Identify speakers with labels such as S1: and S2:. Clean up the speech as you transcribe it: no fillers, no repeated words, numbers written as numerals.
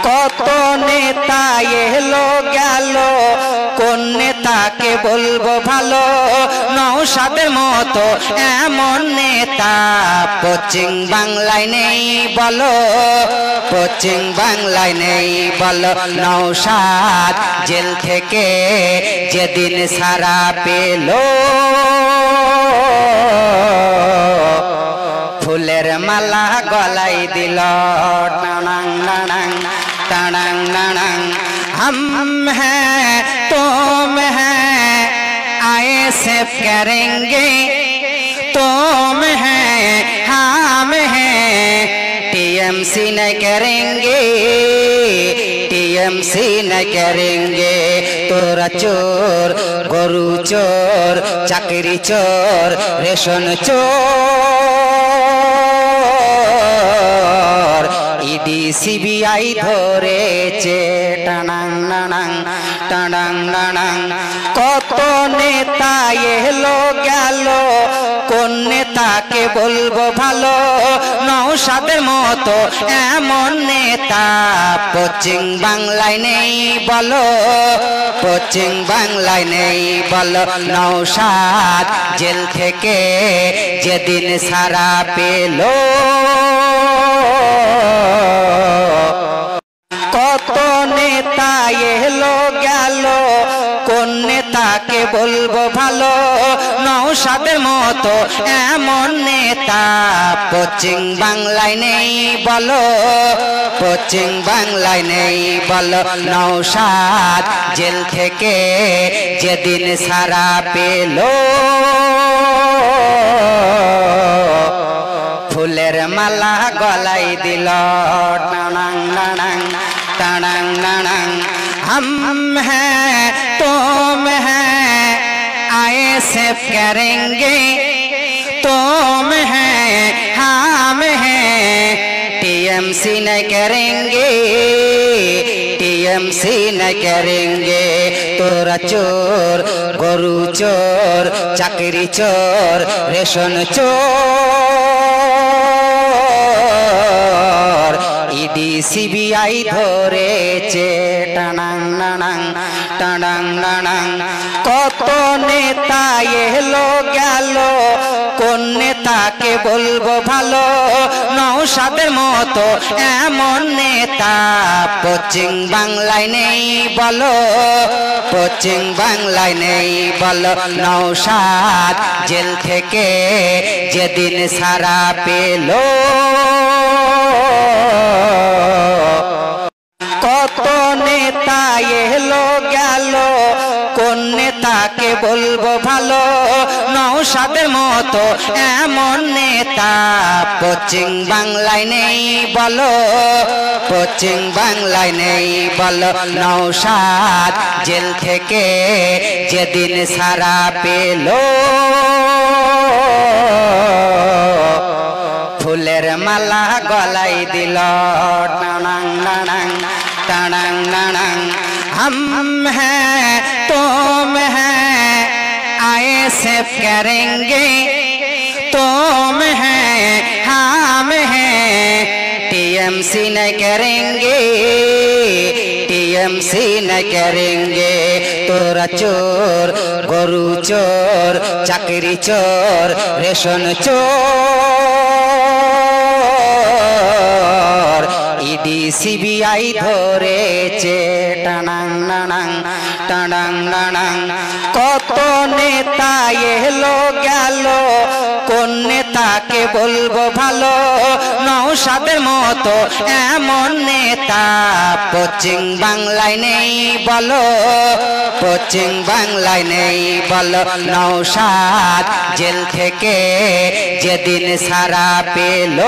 S1: কত নেতা এলো গেল, কোন নেতাকে বলবো ভালো? নওশাদের মতো এমন নেতা পশ্চিম বাংলায় নেই বলো, পশ্চিম বাংলায় নেই বলো। নওশাদ জেল থেকে যেদিন ছাড়া পেল, ফুলের মালা গলায় দিল। টানাং নানাং টানাং নানাং, हम हैं तुम हैं आईएसएफ करेंगे, तुम हैं हम हैं टीएमसी न करेंगे, टीएमसी न करेंगे। तोरा चोर गरु चोर चाकरी चोर रेशन चोर ইডি সিবিআই ধরেছে। টানাং নানাং টানাং নানাং, কত নেতা এলো গেল, কোন নেতাকে বলবো ভালো? নওশাদের মতো এমন নেতা পশ্চিম বাংলায় নেই বলো, পশ্চিম বাংলায় নেই বলো। নওশাদ জেল থেকে যেদিন ছাড়া পেল, কত নেতা এলো গেল, কোন নেতাকে বলবো ভালো? নওশাদের মতো এমন নেতা পশ্চিম বাংলায় নেই বলো, পশ্চিম বাংলায় নেই বলো। নওশাদ জেল থেকে যেদিন ছাড়া পেল, ফুলের মালা গলায় দিল। টানাং নানাং টানাং নানাং, हम हैं तुम हैं आईएसएफ करेंगे, तुम हैं हम हैं टीएमसी न करेंगे, टीएमसी न करेंगे। तोरा चोर गरु चोर चाकरी चोर रेशन चोर ইডি সিবিআই ধরেছে। টানাং নানাং টানাং নানাং, কত নেতা এলো গেল, কোন নেতাকে বলবো ভালো? নওশাদের মতো এমন নেতা পশ্চিম বাংলায় নেই বলো, পশ্চিম বাংলায় নেই বলো। নওশাদ জেল থেকে যেদিন ছাড়া পেল, কত নেতা এলো গেল, কোন নেতাকে বলবো ভালো? নওশাদের মতো এমন নেতা পশ্চিম বাংলায় নেই বলো, পশ্চিম বাংলায় নেই বলো। নওশাদ জেল থেকে যেদিন ছাড়া পেল, ফুলের মালা গলায় দিল। টানাং নানাং টানাং নানাং, हम हैं तुम हैं आईएसएफ करेंगे, तुम हैं हम हैं टीएमसी न करेंगे, टीएमसी न करेंगे। तोरा चोर गरु चोर चाकरी चोर रेशन चोर ইডি সিবিআই ধরেছে। টানাং নানাং টানাং নানাং, কত নেতা এলো গেল, কোন নেতাকে বলবো ভালো? নওশাদের মতো এমন নেতা পশ্চিম বাংলায় নেই বলো, পশ্চিম বাংলায় নেই বলো। নওশাদ জেল থেকে যেদিন ছাড়া পেল,